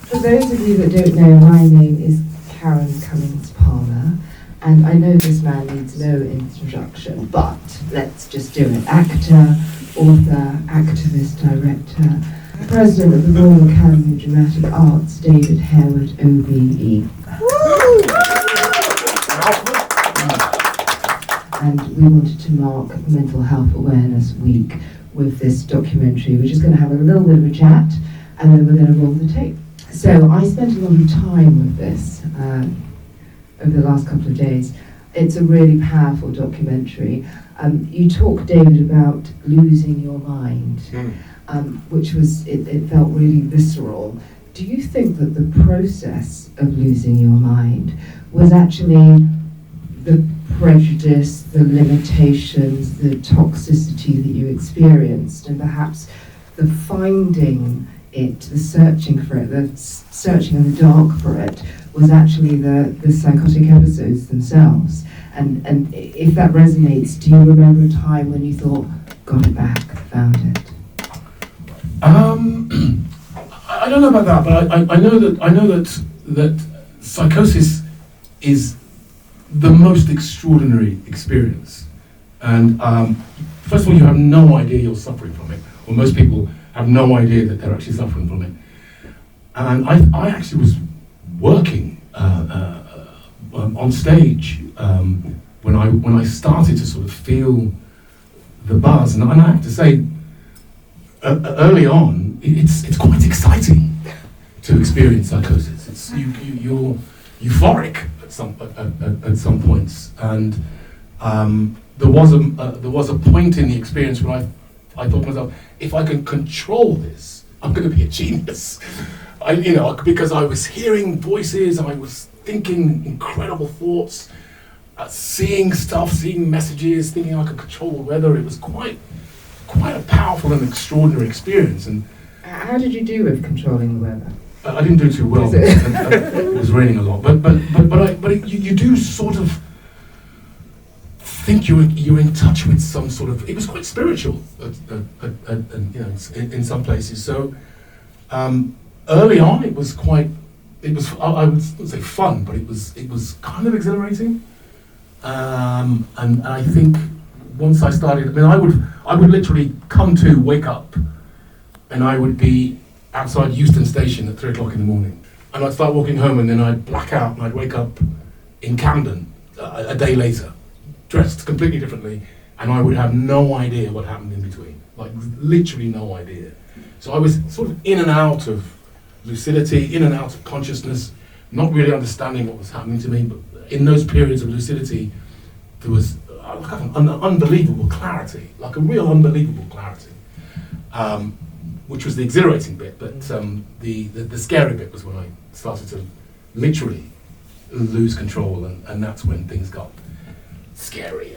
For those of you that don't know, my name is Karen Cummings-Palmer, and I know this man needs no introduction, but let's just do it. Actor, author, activist, director, President of the Royal Academy of Dramatic Arts, David Harewood OBE. And we wanted to mark Mental Health Awareness Week with this documentary. We're just going to have a little bit of a chat, and then we're going to roll the tape. So I spent a lot of time with this over the last couple of days. It's a really powerful documentary. You talk, David, about losing your mind, which was, it felt really visceral. Do you think that the process of losing your mind was actually the prejudice, the limitations, the toxicity that you experienced, and perhaps the finding it, the searching for it, the searching in the dark for it, was actually the psychotic episodes themselves? And if that resonates, do you remember a time when you thought, got it back, found it? I don't know about that, but I know that psychosis is the most extraordinary experience. And first of all, you have no idea you're suffering from it, or most people have no idea that they're actually suffering from it. And I actually was working on stage when I started to sort of feel the buzz, and I have to say, early on, it's quite exciting to experience psychosis. It's you're euphoric at some points, and there was a point in the experience when I thought to myself, if I can control this, I'm going to be a genius. Because I was hearing voices, I was thinking incredible thoughts, seeing stuff, seeing messages, thinking I could control the weather. It was quite a powerful and extraordinary experience. And how did you do with controlling the weather? I didn't do too well. It was raining a lot, but you do sort of think you're in touch with some sort of. It was quite spiritual, in some places. So early on, it was I wouldn't say fun, but it was kind of exhilarating. And I think once I started, I would literally wake up, and I would be outside Euston Station at 3 o'clock in the morning, and I'd start walking home, and then I'd black out, and I'd wake up in Camden a day later, dressed completely differently, and I would have no idea what happened in between, like literally no idea. So I was sort of in and out of lucidity, in and out of consciousness, not really understanding what was happening to me, but in those periods of lucidity, there was an unbelievable clarity, like a real unbelievable clarity, which was the exhilarating bit, but the scary bit was when I started to literally lose control, and that's when things got scary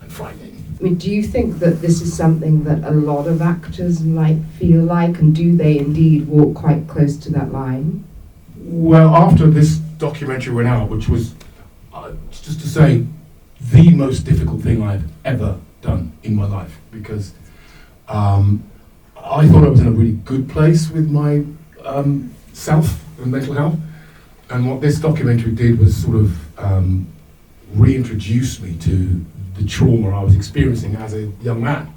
and frightening. I mean, do you think that this is something that a lot of actors might feel like, and do they indeed walk quite close to that line? Well, after this documentary went out, which was, just to say, the most difficult thing I've ever done in my life, because I thought I was in a really good place with my self and mental health, and what this documentary did was sort of reintroduce me to the trauma I was experiencing as a young man.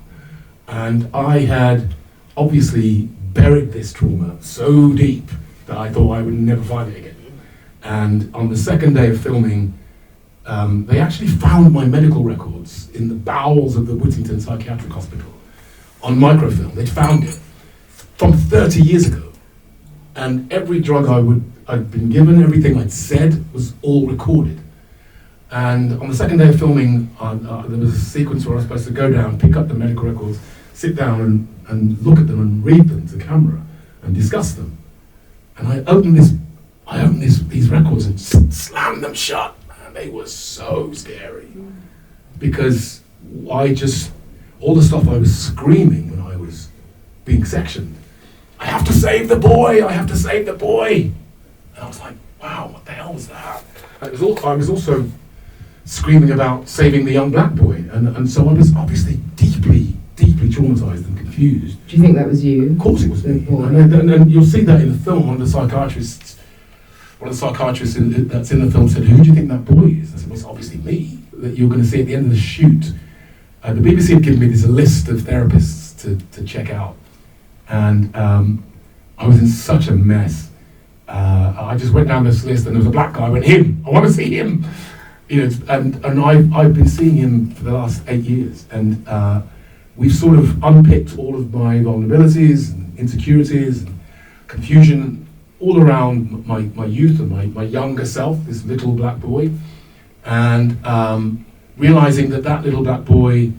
And I had obviously buried this trauma so deep that I thought I would never find it again. And on the second day of filming, they actually found my medical records in the bowels of the Whittington Psychiatric Hospital on microfilm. They'd found it from 30 years ago. And every drug I'd been given, everything I'd said was all recorded. And on the second day of filming, there was a sequence where I was supposed to go down, pick up the medical records, sit down and look at them and read them to camera and discuss them. And I opened these records and slammed them shut. And they were so scary. Because all the stuff I was screaming when I was being sectioned, I have to save the boy, I have to save the boy. And I was like, wow, what the hell was that? And I was also screaming about saving the young black boy. And so I was obviously deeply, deeply traumatized and confused. confused. Do you think that was you? Of course it was me. Boy. And you'll see that in the film. One of the psychiatrists that's in the film said, "Who do you think that boy is?" I said, "Well, it's obviously me." That you're going to see at the end of the shoot. The BBC had given me this list of therapists to check out, and I was in such a mess. I just went down this list, and there was a black guy. I went, him. I want to see him. And I've been seeing him for the last 8 years, and we've sort of unpicked all of my vulnerabilities and insecurities and confusion all around my youth and my younger self, this little black boy, and realizing that little black boy,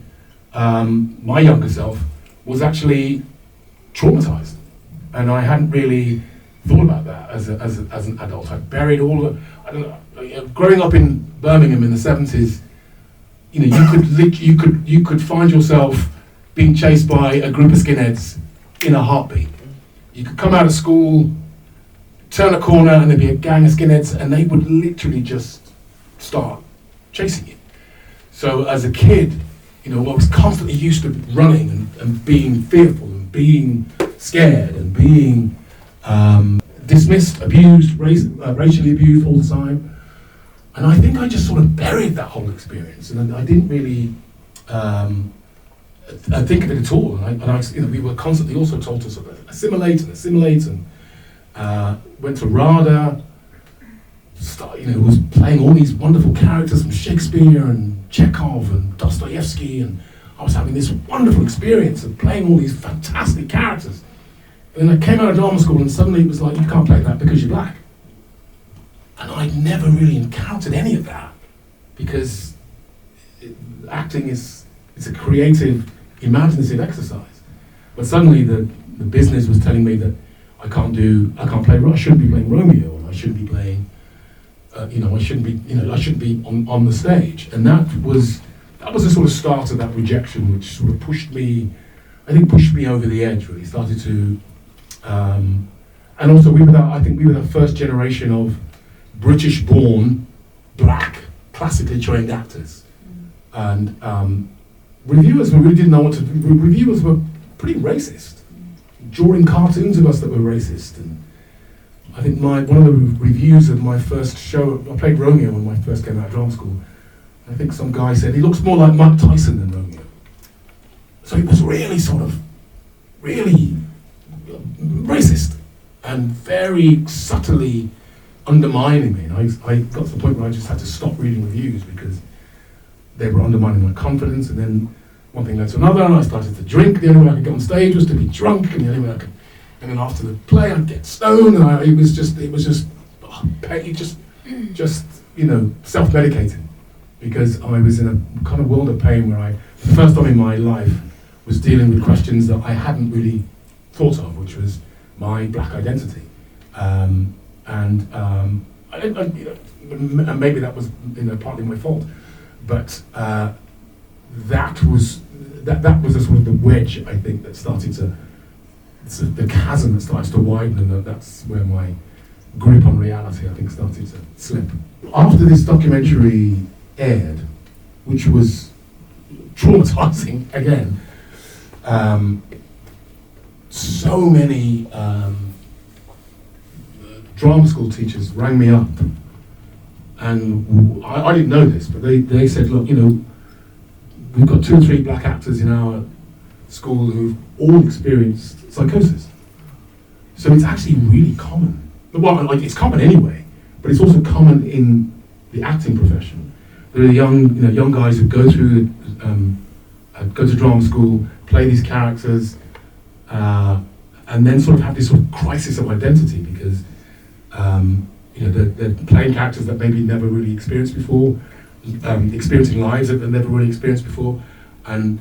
my younger self, was actually traumatized, and I hadn't really thought about that as an adult. I buried all the, I don't know, growing up in Birmingham in the 70s, you could find yourself being chased by a group of skinheads in a heartbeat. You could come out of school, turn a corner, and there'd be a gang of skinheads, and they would literally just start chasing you. So as a kid, I was constantly used to running and being fearful and being scared and being dismissed, abused, racially abused all the time. And I think I just sort of buried that whole experience, and I didn't really think of it at all. And we were constantly also told to sort of assimilate, and went to RADA. Was playing all these wonderful characters from Shakespeare and Chekhov and Dostoevsky, and I was having this wonderful experience of playing all these fantastic characters. And then I came out of drama school, and suddenly it was like, you can't play that because you're black. And I'd never really encountered any of that, because acting it's a creative, imaginative exercise. But suddenly the business was telling me that I shouldn't be playing Romeo, and I shouldn't be playing, I shouldn't be on the stage. And that was the sort of start of that rejection, which sort of pushed me over the edge, really. Started to, and also we were the first generation of British-born, black, classically trained actors. And reviewers really didn't know what to do. Reviewers were pretty racist, drawing cartoons of us that were racist. And I think one of the reviews of my first show, I played Romeo when I first came out of drama school. I think some guy said, he looks more like Mike Tyson than Romeo. So it was really really racist and very subtly undermining me. And I got to the point where I just had to stop reading reviews because they were undermining my confidence. And then one thing led to another, and I started to drink. The only way I could get on stage was to be drunk, and the only way I could. And then after the play, I'd get stoned, and it was just self-medicating, because I was in a kind of world of pain where for the first time in my life, was dealing with questions that I hadn't really thought of, which was my black identity. And maybe that was partly my fault, but that was the sort of the wedge, I think, that started to, the chasm that started to widen, and that's where my grip on reality, I think, started to slip. After this documentary aired, which was traumatizing again, so many drama school teachers rang me up, and I didn't know this, but they said, look, we've got 2 or 3 black actors in our school who've all experienced psychosis. So it's actually really common. Well, it's common anyway, but it's also common in the acting profession. There are young guys who go through go to drama school, play these characters, and then sort of have this sort of crisis of identity, because they're playing characters that maybe never really experienced before, experiencing lives that they've never really experienced before, and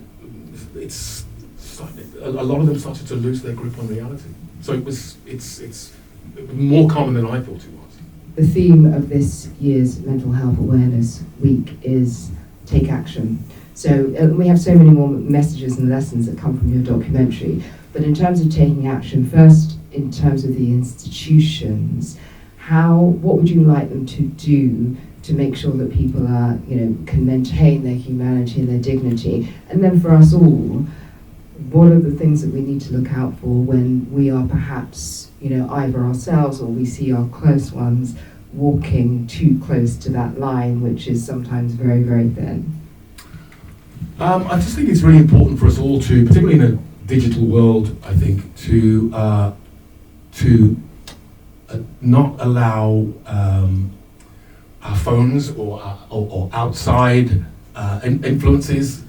a lot of them started to lose their grip on reality. So it's more common than I thought it was. The theme of this year's Mental Health Awareness Week is take action. So we have so many more messages and lessons that come from your documentary, but in terms of taking action, first in terms of the institutions, what would you like them to do to make sure that people are, can maintain their humanity and their dignity? And then for us all, what are the things that we need to look out for when we are perhaps, either ourselves or we see our close ones walking too close to that line, which is sometimes very, very thin? I just think it's really important for us all to, particularly in a digital world, I think, to not allow our phones or outside influences,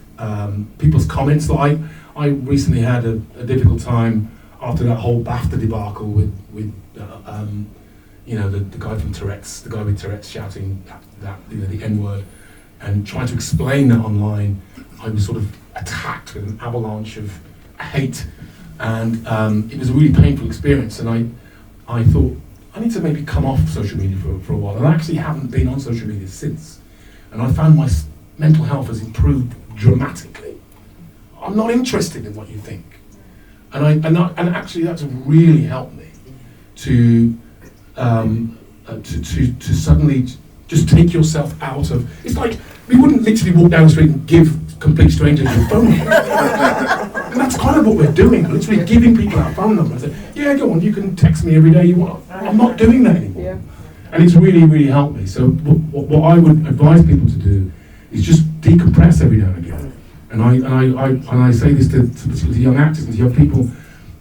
people's comments. Like I recently had a difficult time after that whole BAFTA debacle with the guy from Tourette's, the guy with Tourette's shouting that the N-word, and trying to explain that online. I was sort of attacked with an avalanche of hate, and it was a really painful experience. And I thought, I need to maybe come off social media for a while. And I actually haven't been on social media since. And I found my mental health has improved dramatically. I'm not interested in what you think. And actually that's really helped me to suddenly just take yourself out of, it's like, we wouldn't literally walk down the street and give complete strangers your phone number. And that's kind of what we're doing. We're literally giving people our phone number and say, yeah, go on, you can text me every day you want. I'm not doing that anymore. Yeah. And it's really, really helped me. So what I would advise people to do is just decompress every now and again. And I say this to particularly young actors and to young people,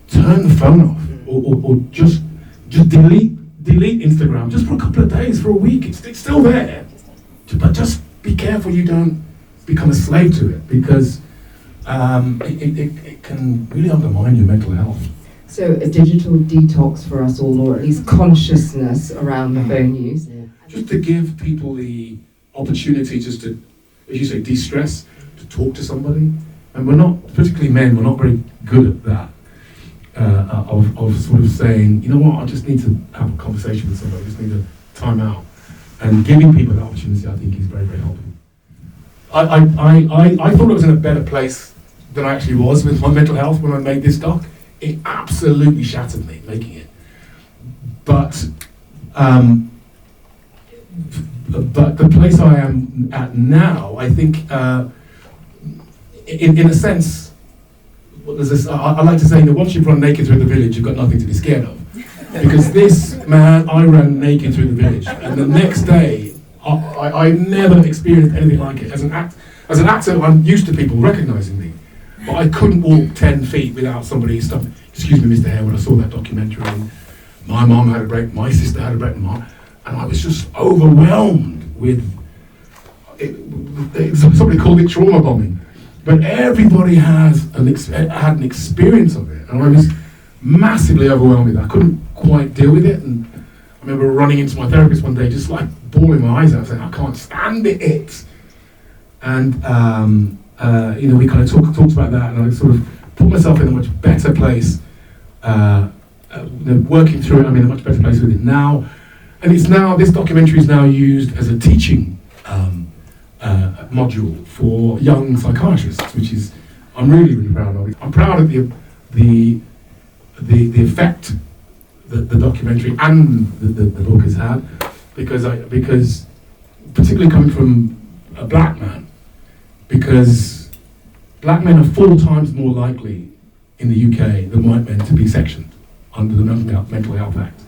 turn the phone off or just delete Instagram just for a couple of days, for a week. It's still there. But just be careful you don't become a slave to it, because it can really undermine your mental health. So a digital detox for us all, or at least consciousness around the phone use. Yeah. Just to give people the opportunity just to, as you say, de-stress, to talk to somebody. And we're not, particularly men, we're not very good at that. Of sort of saying, you know what, I just need to have a conversation with somebody, I just need a time out. And giving people that opportunity, I think, is very, very helpful. I thought I was in a better place than I actually was with my mental health when I made this doc. It absolutely shattered me making it. But the place I am at now, I think, in a sense, there's this, I like to say that once you've run naked through the village, you've got nothing to be scared of. Because this man, I ran naked through the village, and the next day, I never experienced anything like it. As an actor, I'm used to people recognizing me, but I couldn't walk 10 feet without somebody stopping. Excuse me, Mr. Harewood, I saw that documentary, and my mom had a break, my sister had a break, and I was just overwhelmed with it. Somebody called it trauma bombing, but everybody had an experience of it, and I was massively overwhelmed with that. I couldn't quite deal with it, and I remember running into my therapist one day, just like bawling my eyes out, saying, I can't stand it. And we kind of talked about that, and I sort of put myself in a much better place, working through it. I'm in a much better place with it now. And this documentary is now used as a teaching module for young psychiatrists, which is, I'm really, really proud of it. I'm proud of the effect that the documentary and the book has had, because particularly coming from a black man, because black men are 4 times more likely in the UK than white men to be sectioned under the Mental Health Act,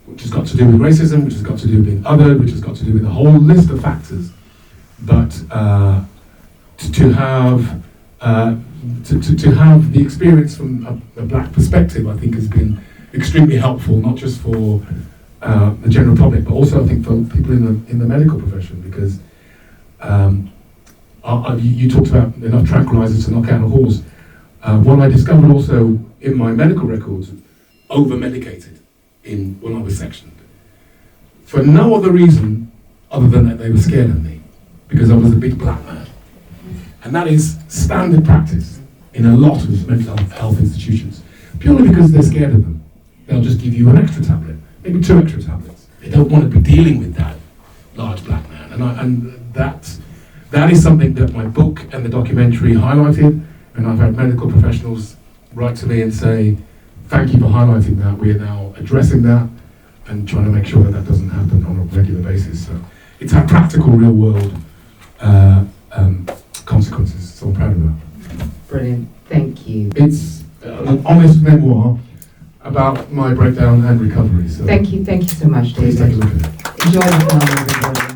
which has got to do with racism, which has got to do with being othered, which has got to do with a whole list of factors. But to have the experience from a black perspective, I think, has been extremely helpful, not just for the general public, but also I think for people in the medical profession, because you talked about enough tranquilizers to knock out a horse. What I discovered also in my medical records, over-medicated when I was sectioned, for no other reason other than that they were scared of me, because I was a big black man. And that is standard practice in a lot of mental health institutions, purely because they're scared of them. They'll just give you an extra tablet, maybe 2 extra tablets. They don't want to be dealing with that large black man. And that is something that my book and the documentary highlighted, and I've had medical professionals write to me and say, thank you for highlighting that. We are now addressing that and trying to make sure that doesn't happen on a regular basis. So it's had practical, real world consequences, so I'm proud of that. Brilliant, thank you. you. It's an honest memoir about my breakdown and recovery. So Thank you so much, please David. take a look at it. Enjoy the film, everybody.